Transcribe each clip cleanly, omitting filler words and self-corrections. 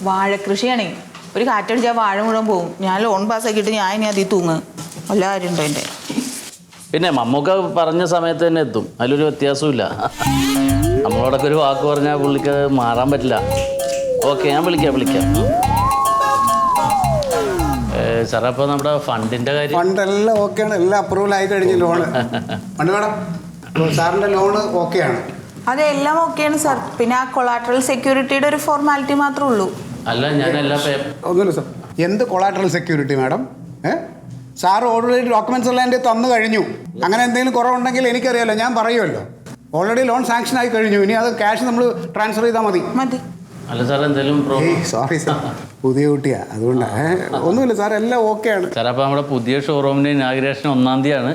വാഴക്കൃഷിയാണേ. ഒരു കാറ്റടിച്ചാൽ വാഴ മുഴുവൻ പോകും. ഞാൻ ലോൺ പാസ്സാക്കിയിട്ട് ഞാൻ ഇനി അതിൽ തൂങ്ങ്. എല്ലാ കാര്യം ഉണ്ടോ എൻ്റെ? പിന്നെ മമ്മൂക്ക പറഞ്ഞ സമയത്ത് തന്നെ എത്തും, അതിലൊരു വ്യത്യാസമില്ല. നമ്മളോടൊക്കെ ഒരു വാക്ക് പറഞ്ഞാൽ പുള്ളിക്ക് മാറാൻ പറ്റില്ല. ഓക്കെ, ഞാൻ വിളിക്കാം. സാറേ, അപ്പോൾ നമ്മുടെ ഫണ്ടിൻ്റെ കാര്യം? ഫണ്ടെല്ലാം ഓക്കെയാണ്, എല്ലാം അപ്രൂവൽ ആയി കഴിഞ്ഞു. ലോണ് ഫണ്ട് മേഡം, സാറിൻ്റെ ലോണ് ഓക്കെയാണ്. അതെല്ലാം ഓക്കെയാണ് സാർ. പിന്നെ ആ കൊളാട്രൽ സെക്യൂരിറ്റിയുടെ ഒരു ഫോർമാലിറ്റി മാത്രമേ ഉള്ളൂ. അല്ല, ഞാൻ എല്ലാ ഒന്നുമില്ല സാർ. എന്ത് collateral security madam? Sir already documents എല്ലാം എൻ്റെ തന്നു കഴിഞ്ഞു. അങ്ങനെ എന്തെങ്കിലും കുറവുണ്ടെങ്കിൽ എനിക്കറിയാമല്ലോ, ഞാൻ പറയുമല്ലോ. ഓൾറെഡി ലോൺ സാങ്ഷൻ ആയി കഴിഞ്ഞു. ഇനി അത് ക്യാഷ് നമ്മൾ ട്രാൻസ്ഫർ ചെയ്താൽ മതി. അല്ല സാർ, എന്തെങ്കിലും സോറി സാർ, പുതിയ കുട്ടിയാ, അതുകൊണ്ടാണ്. ഒന്നുമില്ല സാർ, എല്ലാം ഓക്കെയാണ് സാർ. അപ്പോൾ നമ്മുടെ പുതിയ ഷോറൂമിൻ്റെ ഇനാഗുറേഷൻ 1-ാം തീയതിയാണ്.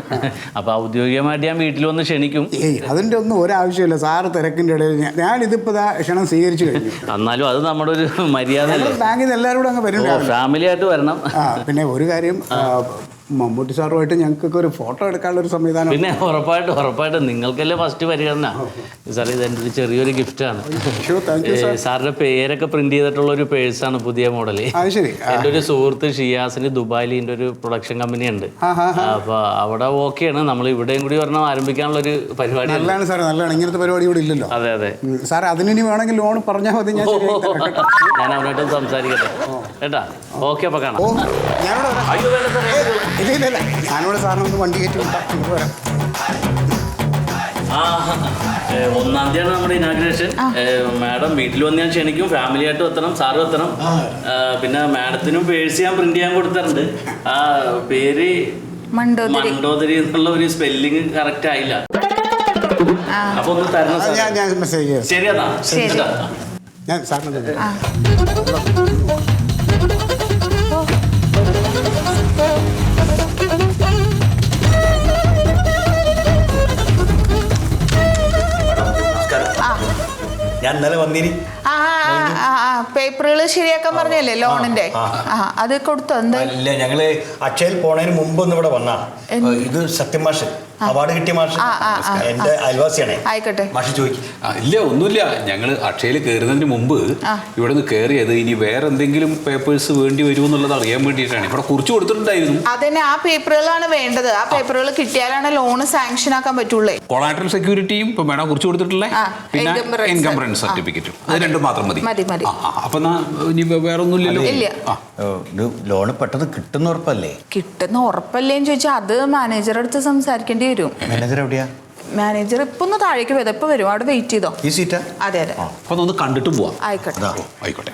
അപ്പോൾ ഔദ്യോഗികമായിട്ട് ഞാൻ വീട്ടിൽ വന്ന് ക്ഷണിക്കും. അതിൻ്റെ ഒന്നും ഒരാവശ്യമില്ല സാറ്. തിരക്കിൻ്റെ ഇടയിൽ ഞാനിതിപ്പോൾ ക്ഷണം സ്വീകരിച്ചു കഴിഞ്ഞു. എന്നാലും അത് നമ്മുടെ ഒരു മര്യാദ. ബാങ്കിൽ നിന്ന് എല്ലാവരും കൂടെ അങ്ങ് വരും, ഫാമിലി ആയിട്ട് വരണം. പിന്നെ ഒരു കാര്യം, മമ്മൂട്ടി സാറുമായിട്ട് ഞങ്ങൾക്കൊക്കെ ഒരു ഫോട്ടോ എടുക്കാനുള്ള ഒരു സംവിധാനം. പിന്നെ ഉറപ്പായിട്ടും നിങ്ങൾക്കല്ലേ ഫസ്റ്റ് പരിഗണന. സാർ, ഇതെൻ്റെ ഒരു ചെറിയൊരു ഗിഫ്റ്റാണ്. സാറിൻ്റെ പേരൊക്കെ പ്രിന്റ് ചെയ്തിട്ടുള്ള ഒരു പേഴ്സാണ്, പുതിയ മോഡൽ. എൻ്റെ ഒരു സുഹൃത്ത് ഷിയാസിന് ദുബായിൽ ഇതിൻ്റെ ഒരു പ്രൊഡക്ഷൻ കമ്പനി ഉണ്ട്. അപ്പോൾ അവിടെ ഓക്കെയാണ്. നമ്മൾ ഇവിടെയും കൂടി ഒരെണ്ണം ആരംഭിക്കാനുള്ള ഒരു പരിപാടി. നല്ലതാണ് സാർ, നല്ലതാണ്. ഇങ്ങനത്തെ പരിപാടി ഇവിടെ ഇല്ലല്ലോ. അതെ സാർ, അതിനി വേണമെങ്കിൽ ലോൺ പറഞ്ഞാൽ മതി. ഞാൻ അവനായിട്ടും സംസാരിക്കട്ടെ കേട്ടാ. ഓക്കെ, അപ്പോൾ കാണാം. ഇല്ല, ഞാനിവിടെ സാറിനൊന്ന് വണ്ടി കയറ്റി വരാം. 1-ാം തീയതിയാണ് നമ്മുടെ ഇനാഗ്രേഷൻ. മാഡം വീട്ടിൽ വന്ന് ഞാൻ ക്ഷണിക്കും. ഫാമിലി ആയിട്ട് എത്തണം, സാറും എത്തണം. പിന്നെ മാഡത്തിനും പേഴ്സ് ഞാൻ പ്രിന്റ് ചെയ്യാൻ കൊടുത്തിട്ടുണ്ട്. ആ പേര് മണ്ടോദരി എന്നുള്ള ഒരു സ്പെല്ലിങ് കറക്റ്റ് ആയില്ല. അപ്പൊ ഒന്ന് തരണം. ഞാൻ മെസ്സേജ് ശരിയാ. ഞാൻ സാറിന് ഞാൻ ഇന്നലെ വന്നിനി. പേപ്പറുകൾ ശരിയാക്കാൻ പറഞ്ഞല്ലേ ലോണിന്റെ? അത് കൊടുത്തോ? എന്താ? ഇല്ല, ഞങ്ങള് അക്ഷയയിൽ പോണതിന് മുമ്പ് ഒന്ന് ഇവിടെ വന്നാ. ഇത് സത്യം മാഷ്, അവാർഡ് കിട്ടിയ മാഷ്, എന്റെ അയൽവാസിയാണേ. ആയിക്കോട്ടെ, മാഷ് ചോദിക്കും. ഇല്ല, ഒന്നുമില്ല. ഞങ്ങള് അക്ഷയയിൽ കയറുന്നതിന് മുമ്പ് ഇവിടെ നിന്ന് കയറിയത് ഇനി വേറെ എന്തെങ്കിലും പേപ്പേഴ്സ് വേണ്ടി വരുമെന്നുള്ളത് അറിയാൻ വേണ്ടിയിട്ടാണ്. ഇവിടെ കുറിച്ച് കൊടുത്തിട്ടുണ്ടായിരുന്നു. അതന്നെ, ആ പേപ്പറുകളാണ് വേണ്ടത്. ആ പേപ്പറുകൾ കിട്ടിയാലാണ് ലോണ് സാങ്ഷൻ ആക്കാൻ പറ്റുള്ളൂ. കൊളാട്രൽ സെക്യൂരിറ്റിയും ഇപ്പൊ മേഡം കുറിച്ച് കൊടുത്തിട്ടുള്ള, പിന്നെ ഇൻകം സർട്ടിഫിക്കറ്റും, അത് രണ്ടും മാത്രം മതി. അപ്പൊ ഇനി വേറെ ഒന്നുമില്ലല്ലോ. ഇത് ലോണ് പെട്ടെന്ന് കിട്ടുന്ന ഉറപ്പല്ലേ? കിട്ടുന്ന ഉറപ്പല്ലേന്ന് ചോദിച്ചാൽ അത് മാനേജറുടെ അടുത്ത് സംസാരിക്കേണ്ടി വരും. മാനേജർ എവിടെയാ? മാനേജർ ഇപ്പൊ ഒന്ന് താഴേക്ക് പോയത്, ഇപ്പൊ വരും. അവിടെ വെയിറ്റ് ചെയ്തോ. ഈ സീറ്റാ? അതെ. അപ്പൊ ഒന്ന് കണ്ടിട്ടും പോവാം. ആയിക്കോട്ടെ. ആയിക്കോട്ടെ.